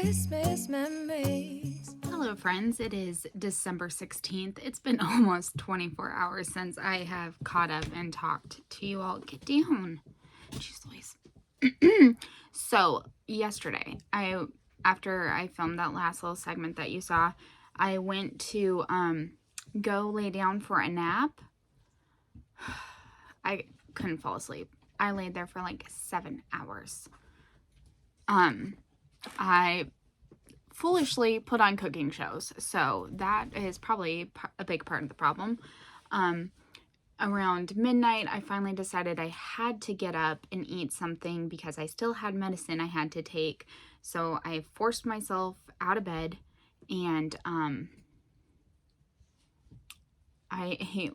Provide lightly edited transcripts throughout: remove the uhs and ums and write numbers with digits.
Christmas memories. Hello friends, it is December 16th. It's been almost 24 hours since I have caught up and talked to you all. Get down. Jeez Louise. So yesterday, after I filmed that last little segment that you saw, I went to go lay down for a nap. I couldn't fall asleep. I laid there for like 7 hours. I foolishly put on cooking shows, so that is probably a big part of the problem. Around midnight, I finally decided I had to get up and eat something because I still had medicine I had to take. So I forced myself out of bed, and I ate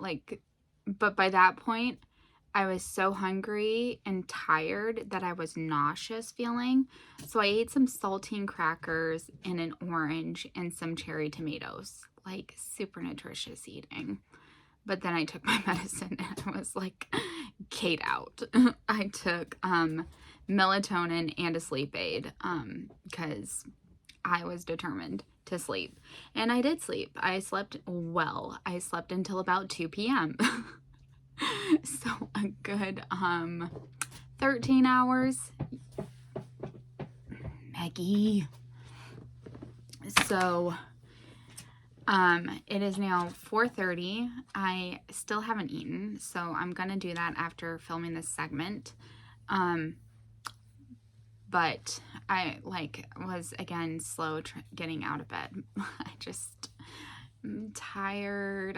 but by that point, I was so hungry and tired that I was nauseous feeling. So I ate some saltine crackers and an orange and some cherry tomatoes. Like super nutritious eating. But then I took my medicine and I was like, Kate out. I took melatonin and a sleep aid because I was determined to sleep. And I did sleep. I slept well. I slept until about 2 p.m. So a good 13 hours. Maggie. So it is now 4:30. I still haven't eaten, so I'm gonna do that after filming this segment. But I was again slow getting out of bed. I'm tired.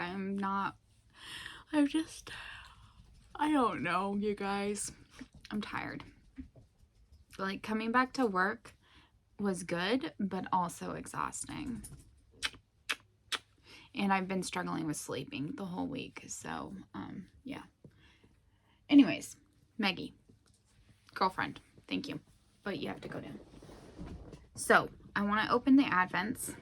I don't know, you guys. I'm tired. Like, coming back to work was good, but also exhausting. And I've been struggling with sleeping the whole week, so, yeah. Anyways, Maggie, girlfriend, thank you. But you have to go down. So, I want to open the Advents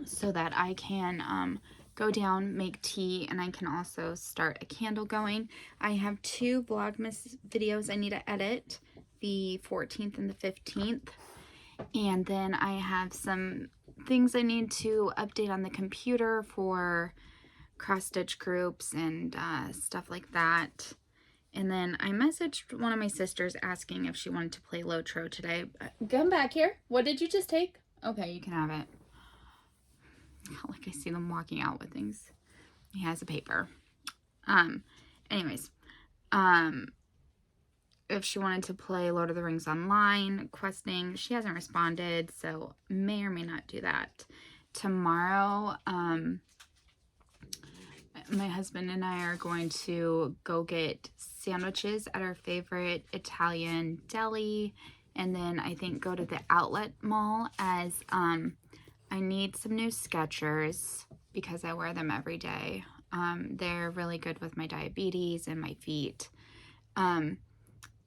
so that I can, go down, make tea, and I can also start a candle going. I have 2 Vlogmas videos I need to edit, the 14th and the 15th. And then I have some things I need to update on the computer for cross-stitch groups and stuff like that. And then I messaged one of my sisters asking if she wanted to play Lotro today. Come back here. What did you just take? Okay, you can have it. Like I see them walking out with things. He has a paper. Anyways, if she wanted to play Lord of the Rings Online, questing, she hasn't responded, so may or may not do that. Tomorrow, my husband and I are going to go get sandwiches at our favorite Italian deli, and then I think go to the outlet mall as, I need some new Skechers because I wear them every day. They're really good with my diabetes and my feet. And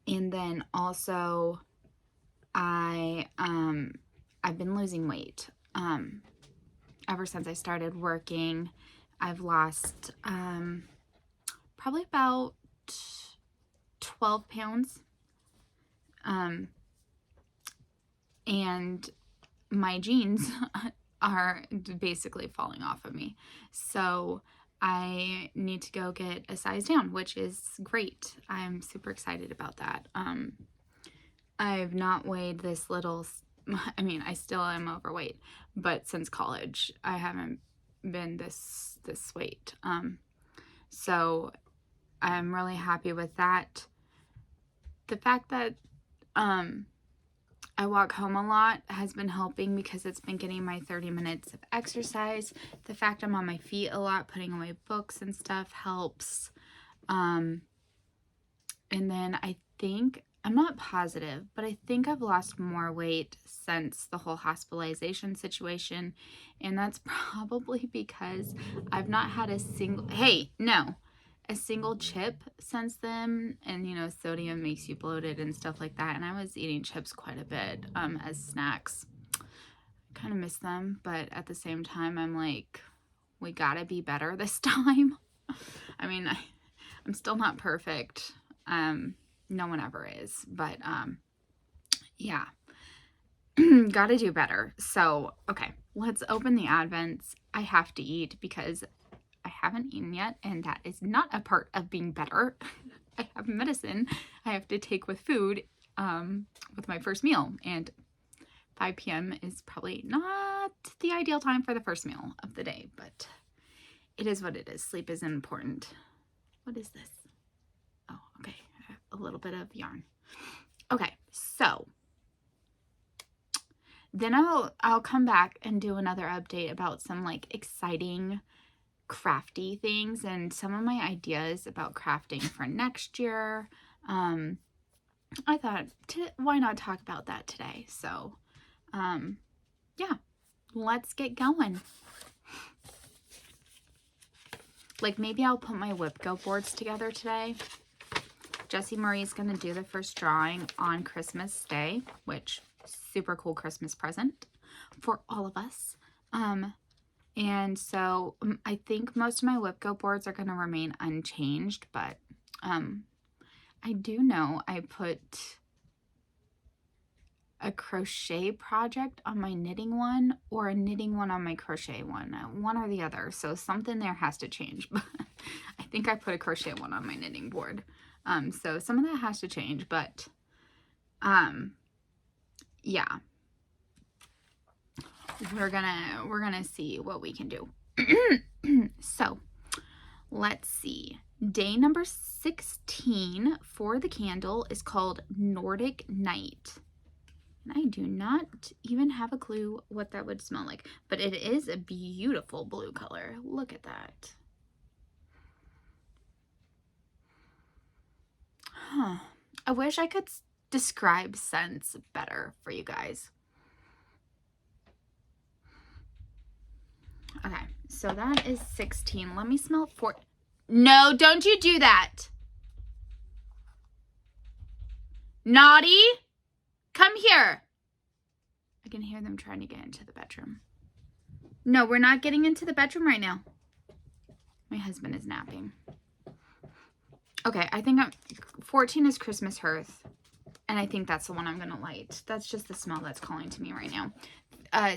then also I've been losing weight. Ever since I started working, I've lost probably about 12 pounds. And my jeans are basically falling off of me. So I need to go get a size down, which is great. I'm super excited about that. I've not weighed this little, I mean, I still am overweight, but since college, I haven't been this weight. So I'm really happy with that. The fact that, I walk home a lot has been helping because it's been getting my 30 minutes of exercise. The fact I'm on my feet a lot, putting away books and stuff helps. And then I think, I'm not positive, but I think I've lost more weight since the whole hospitalization situation. And that's probably because I've not had a single chip since then. And, you know, sodium makes you bloated and stuff like that. And I was eating chips quite a bit as snacks. Kind of miss them, but at the same time, I'm like, we gotta be better this time. I mean, I'm still not perfect. No one ever is, but yeah. gotta do better. So, okay, let's open the Advents. I have to eat because I haven't eaten yet, and that is not a part of being better. I have medicine I have to take with food with my first meal, and 5 p.m. is probably not the ideal time for the first meal of the day, but it is what it is. Sleep is important. What is this? Oh, okay. A little bit of yarn. Okay, so then I'll come back and do another update about some like exciting crafty things and some of my ideas about crafting for next year. I thought, why not talk about that today? So, yeah, let's get going. Like, maybe I'll put my whip go boards together today. Jessie Marie's going to do the first drawing on Christmas Day, which super cool Christmas present for all of us. And so I think most of my whip go boards are going to remain unchanged, but I do know I put a crochet project on my knitting one or a knitting one on my crochet one or the other. So something there has to change, but I think I put a crochet one on my knitting board. So some of that has to change, but yeah, we're gonna see what we can do. So let's see. Day number 16 for the candle is called Nordic Night. And I do not even have a clue what that would smell like, but it is a beautiful blue color. Look at that. Huh. I wish I could describe scents better for you guys. Okay, so that is 16. Let me smell 4. No, don't you do that. Naughty, come here. I can hear them trying to get into the bedroom. No, we're not getting into the bedroom right now. My husband is napping. Okay, I think 14 is Christmas Hearth, and I think that's the one I'm going to light. That's just the smell that's calling to me right now.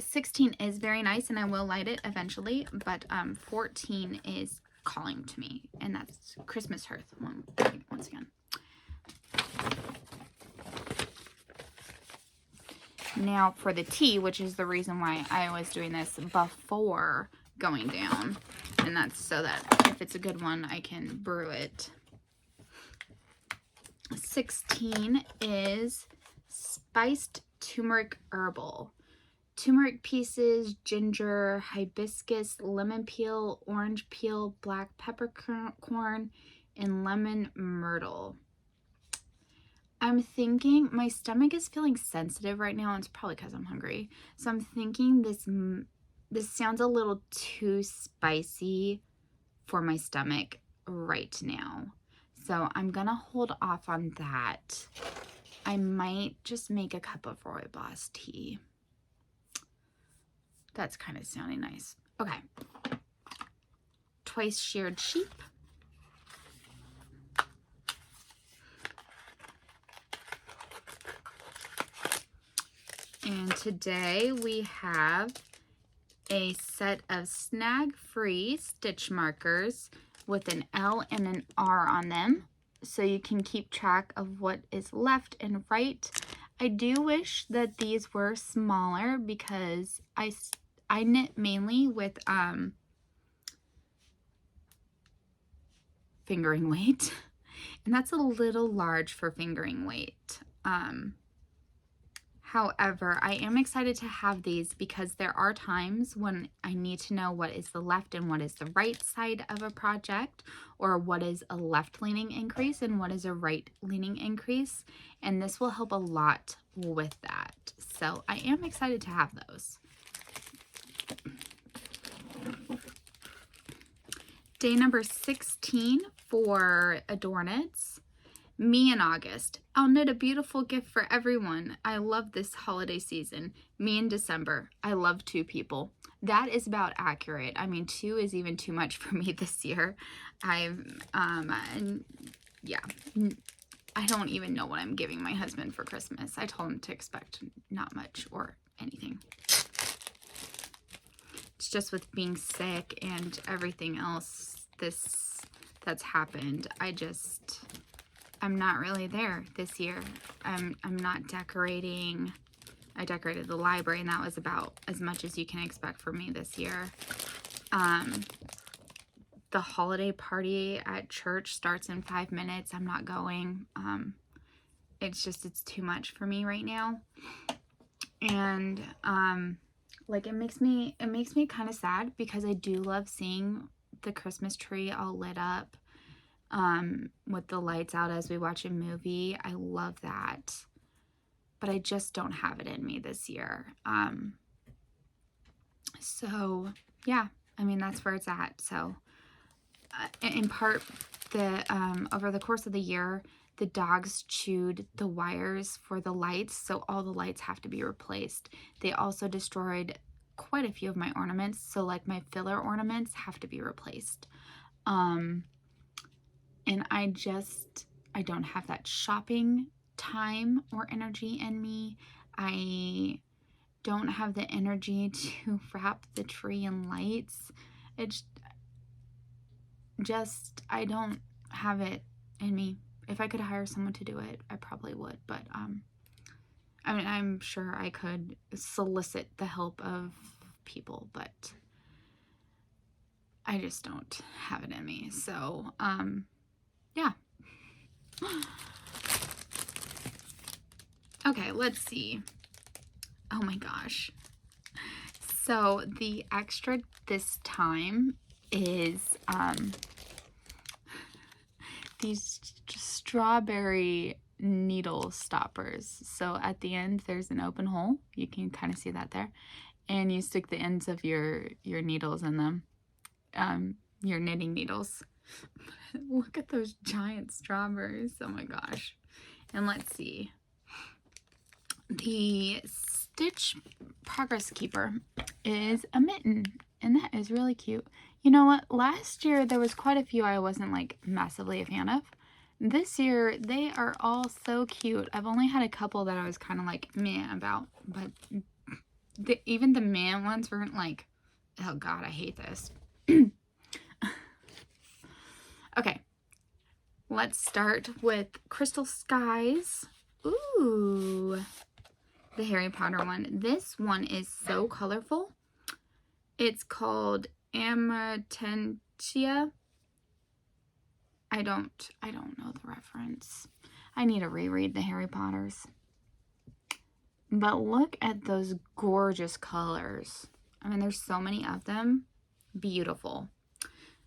16 is very nice, and I will light it eventually, but 14 is calling to me, and that's Christmas Hearth once again. Now for the tea, which is the reason why I was doing this before going down, and that's so that if it's a good one, I can brew it. 16 is spiced turmeric herbal. Turmeric pieces, ginger, hibiscus, lemon peel, orange peel, black peppercorn, and lemon myrtle. I'm thinking my stomach is feeling sensitive right now. And it's probably because I'm hungry. So I'm thinking this sounds a little too spicy for my stomach right now. So I'm going to hold off on that. I might just make a cup of rooibos tea. That's kind of sounding nice. Okay. Twice sheared sheep. And today we have a set of snag-free stitch markers with an L and an R on them, so you can keep track of what is left and right. I do wish that these were smaller because I knit mainly with fingering weight, and that's a little large for fingering weight. However, I am excited to have these because there are times when I need to know what is the left and what is the right side of a project, or what is a left-leaning increase and what is a right-leaning increase, and this will help a lot with that. So I am excited to have those. Day number 16 for Adorn It's. Me in August. I'll knit a beautiful gift for everyone. I love this holiday season. Me in December. I love 2 people. That is about accurate. I mean, 2 is even too much for me this year. Yeah. I don't even know what I'm giving my husband for Christmas. I told him to expect not much or anything. It's just with being sick and everything else that's happened. I'm not really there this year. I'm not decorating. I decorated the library, and that was about as much as you can expect from me this year. The holiday party at church starts in 5 minutes. I'm not going. It's too much for me right now. And like it makes me kind of sad because I do love seeing the Christmas tree all lit up with the lights out as we watch a movie. I love that. But I just don't have it in me this year. So yeah, I mean, that's where it's at. So in part, over the course of the year, the dogs chewed the wires for the lights, so all the lights have to be replaced. They also destroyed quite a few of my ornaments, so like my filler ornaments have to be replaced. And I don't have that shopping time or energy in me. I don't have the energy to wrap the tree in lights. It's just, I don't have it in me. If I could hire someone to do it, I probably would. But, I mean, I'm sure I could solicit the help of people, but I just don't have it in me. So, yeah. Okay, let's see. Oh my gosh. So the extra this time is these strawberry needle stoppers. So at the end there's an open hole. You can kind of see that there. And you stick the ends of your needles in them. Your knitting needles. Look at those giant strawberries. Oh my gosh. And let's see. The Stitch Progress Keeper is a mitten, and that is really cute. You know what? Last year there was quite a few I wasn't like massively a fan of. This year they are all so cute. I've only had a couple that I was kind of like meh about, but even the meh ones weren't like, oh god, I hate this. Okay, let's start with Crystal Skies. Ooh, the Harry Potter one. This one is so colorful. It's called Amatentia. I don't know the reference. I need to reread the Harry Potters. But look at those gorgeous colors. I mean, there's so many of them. Beautiful.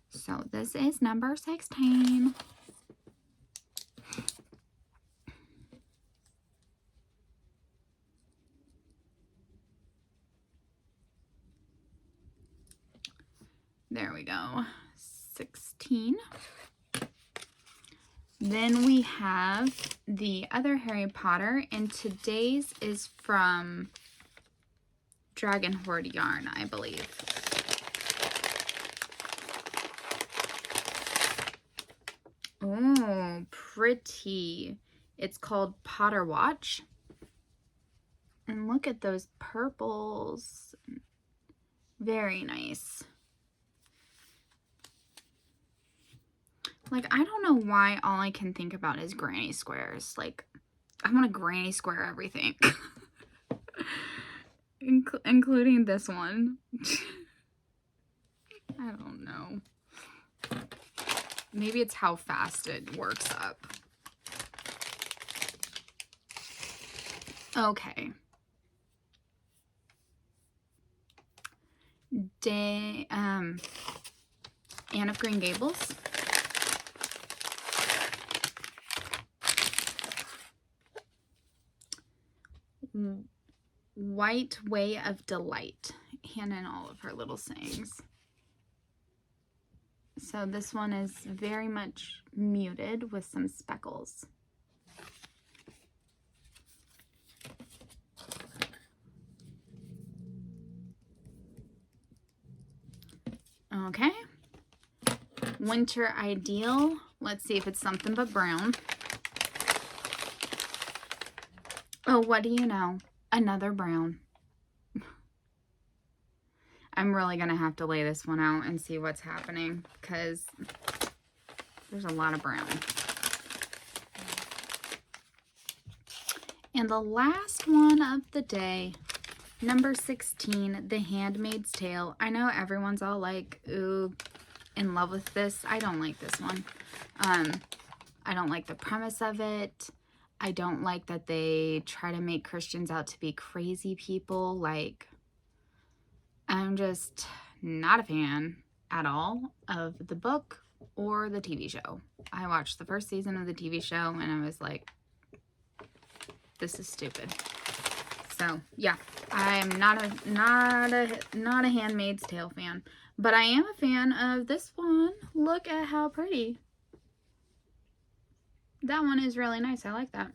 So this is number 16. There we go. 16. Then we have the other Harry Potter, and today's is from Dragon Horde Yarn, I believe. Oh, pretty. It's called Potter Watch. And look at those purples. Very nice. Like, I don't know why all I can think about is granny squares. Like, I want to granny square everything. Including this one. I don't know. Maybe it's how fast it works up. Okay. Anne of Green Gables. White Way of Delight. Hannah and all of her little sayings. So this one is very much muted with some speckles. Okay. Winter Ideal. Let's see if it's something but brown. Oh, what do you know? Another brown. I'm really going to have to lay this one out and see what's happening because there's a lot of brown. And the last one of the day, number 16, The Handmaid's Tale. I know everyone's all like, ooh, in love with this. I don't like this one. I don't like the premise of it. I don't like that they try to make Christians out to be crazy people. Like, I'm just not a fan at all of the book or the TV show. I watched the first season of the TV show and I was like, this is stupid. So yeah, I'm not a Handmaid's Tale fan, but I am a fan of this one. Look at how pretty. That one is really nice. I like that.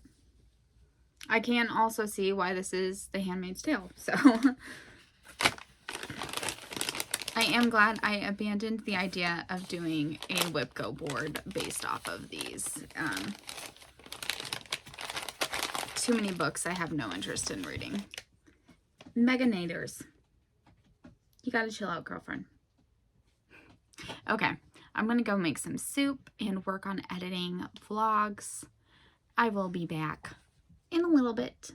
I can also see why this is The Handmaid's Tale. So I am glad I abandoned the idea of doing a Whipco board based off of these. Too many books I have no interest in reading. Meganators. You gotta chill out, girlfriend. Okay, I'm gonna go make some soup and work on editing vlogs. I will be back in a little bit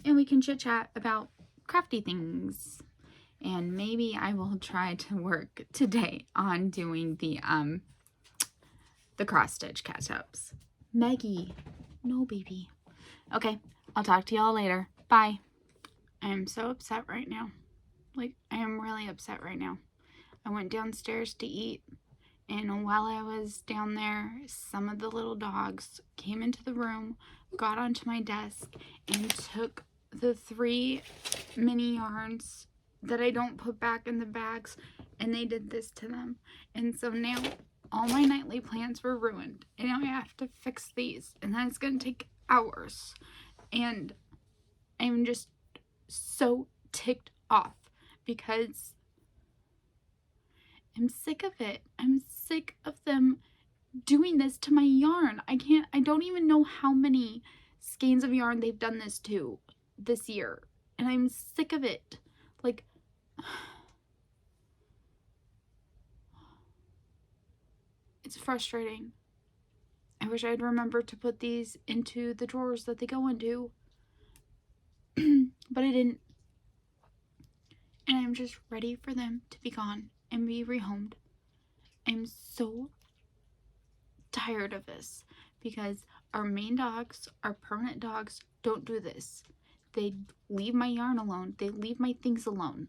and we can chit chat about crafty things. And maybe I will try to work today on doing the cross stitch catch-ups. Maggie, no baby. Okay, I'll talk to y'all later. Bye. I am so upset right now. Like, I am really upset right now. I went downstairs to eat, and while I was down there, some of the little dogs came into the room, got onto my desk, and took the 3 mini yarns that I don't put back in the bags, and they did this to them. And so now all my nightly plans were ruined, and now I have to fix these, and that's going to take hours. And I'm just so ticked off because I'm sick of it. I'm sick of them doing this to my yarn. I don't even know how many skeins of yarn they've done this to this year. And I'm sick of it. Like, it's frustrating. I wish I'd remembered to put these into the drawers that they go into. But I didn't. And I'm just ready for them to be gone and be rehomed. I'm so tired of this because our main dogs, our permanent dogs, don't do this. They leave my yarn alone. They leave my things alone.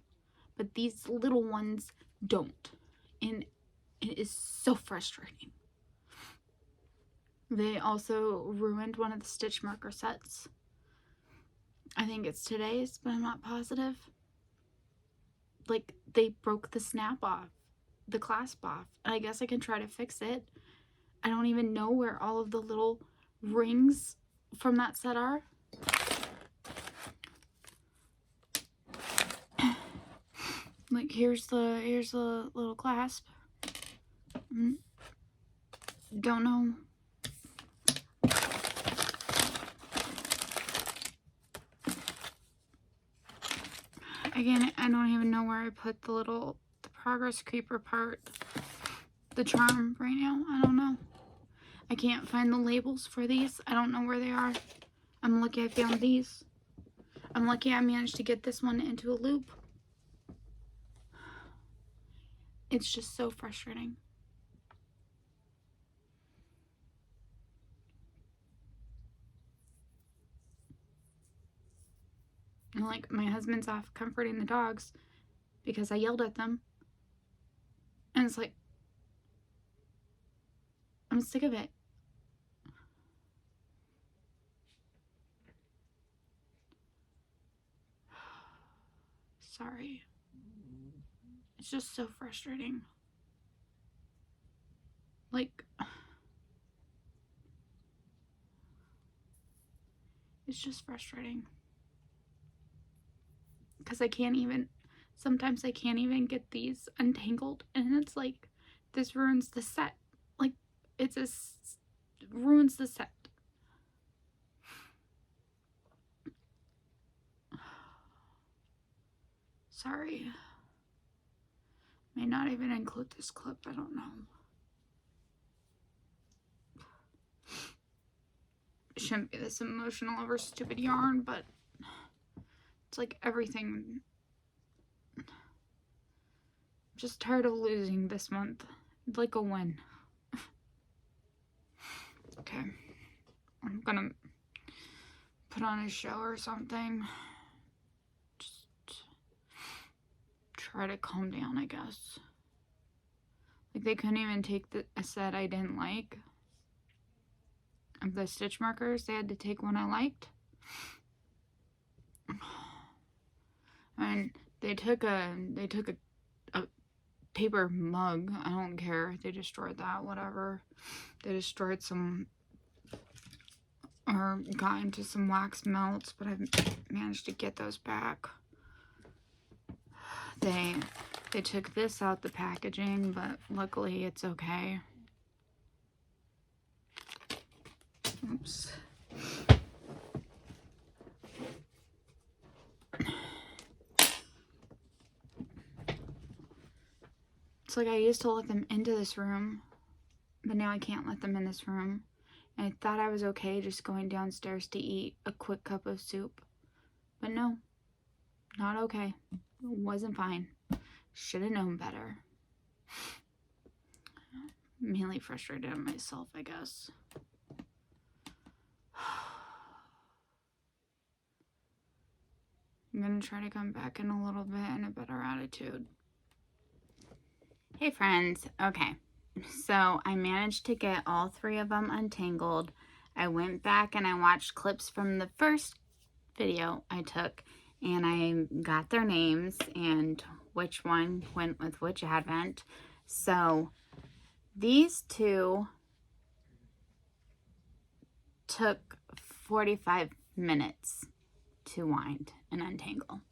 But these little ones don't. And it is so frustrating. They also ruined one of the stitch marker sets. I think it's today's, but I'm not positive. Like, they broke the snap off, the clasp off. And I guess I can try to fix it. I don't even know where all of the little rings from that set are. Like, here's the little clasp. Don't know. Again, I don't even know where I put the progress creeper part, the charm right now. I don't know. I can't find the labels for these. I don't know where they are. I'm lucky I found these. I'm lucky I managed to get this one into a loop. It's just so frustrating. And like, my husband's off comforting the dogs because I yelled at them. And it's like, I'm sick of it. Sorry. It's just so frustrating. Like, it's just frustrating. Because sometimes I can't even get these untangled. And it's like, this ruins the set. Like, ruins the set. Sorry. May not even include this clip, I don't know. Shouldn't be this emotional over stupid yarn, but it's like everything. I'm just tired of losing this month. I'd like a win. Okay. I'm gonna put on a show or something. Just try to calm down, I guess. Like, they couldn't even take a set I didn't like. Of the stitch markers, they had to take one I liked. And they took a paper mug. I don't care. They destroyed that, whatever. They destroyed some, or got into some wax melts, but I've managed to get those back. They took this out the packaging, but luckily it's okay. Oops. It's like I used to let them into this room, but now I can't let them in this room. And I thought I was okay just going downstairs to eat a quick cup of soup. But no, not okay. It wasn't fine. Should have known better. Mainly frustrated at myself, I guess. I'm gonna try to come back in a little bit in a better attitude. Hey friends, okay, so I managed to get all 3 of them untangled. I went back and I watched clips from the first video I took, and I got their names and which one went with which advent. So these 2 took 45 minutes to wind and untangle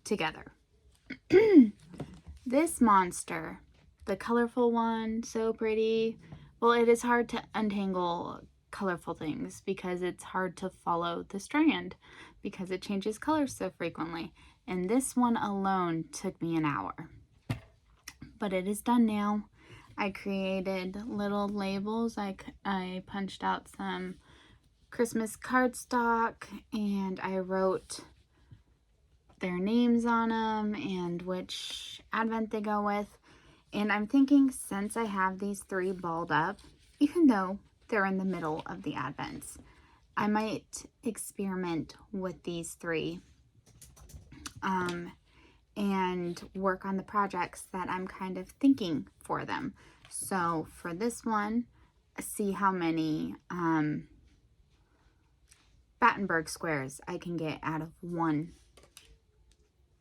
together. This monster, the colorful one, so pretty. Well, it is hard to untangle colorful things because it's hard to follow the strand because it changes colors so frequently. And this one alone took me an hour. But it is done now. I created little labels. I punched out some Christmas cardstock and I wrote their names on them and which advent they go with. And I'm thinking, since I have these 3 balled up, even though they're in the middle of the advents, I might experiment with these 3 and work on the projects that I'm kind of thinking for them. So for this one, see how many Battenberg squares I can get out of one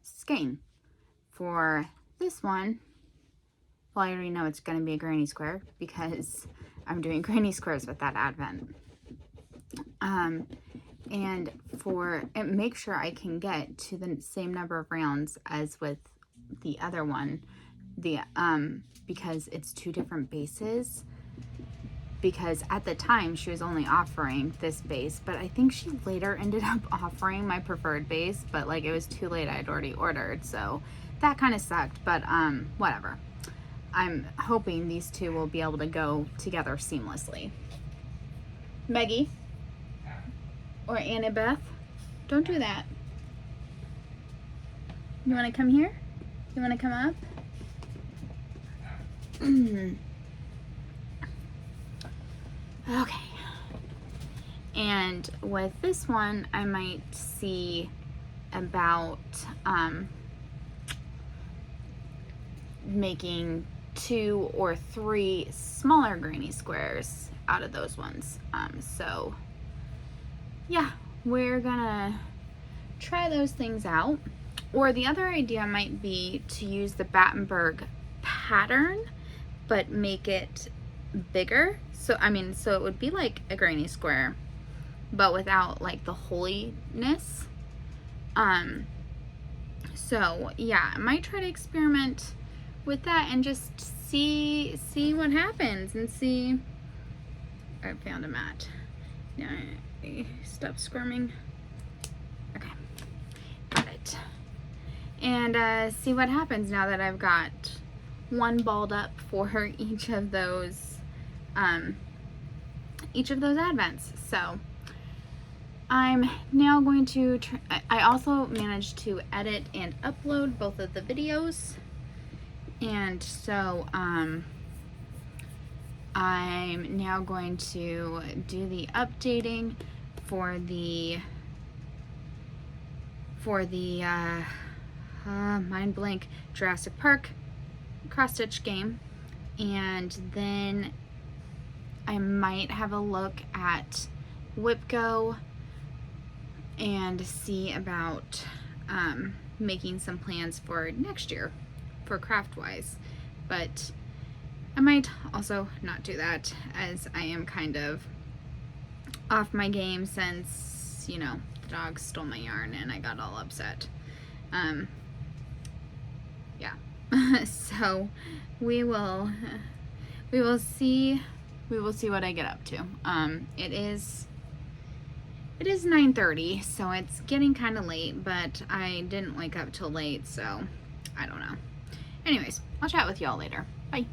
skein. For this one, well, I already know it's going to be a granny square because I'm doing granny squares with that advent. And make sure I can get to the same number of rounds as with the other one, because it's 2 different bases. Because at the time she was only offering this base, but I think she later ended up offering my preferred base, but like it was too late, I'd already ordered, so that kind of sucked. But whatever. I'm hoping these 2 will be able to go together seamlessly. Maggie or Annabeth, don't do that. You want to come here? You want to come up? Okay. And with this one, I might see about making 2 or 3 smaller granny squares out of those ones. So yeah, we're gonna try those things out. Or the other idea might be to use the Battenberg pattern, but make it bigger. So so it would be like a granny square, but without like the holiness. So yeah, I might try to experiment with that and just see what happens and see. I found a mat. Yeah, stop squirming. Okay, got it. and see what happens now that I've got one balled up for each of those advents. So I'm now going to I also managed to edit and upload both of the videos, and so I'm now going to do the updating for the mind blank Jurassic Park cross stitch game, and then I might have a look at WhipGo and see about making some plans for next year for craft-wise. But I might also not do that, as I am kind of off my game since, you know, the dog stole my yarn and I got all upset. Yeah. So we will see what I get up to. It is 9:30, so it's getting kind of late, but I didn't wake up till late, so I don't know. Anyways, I'll chat with y'all later. Bye.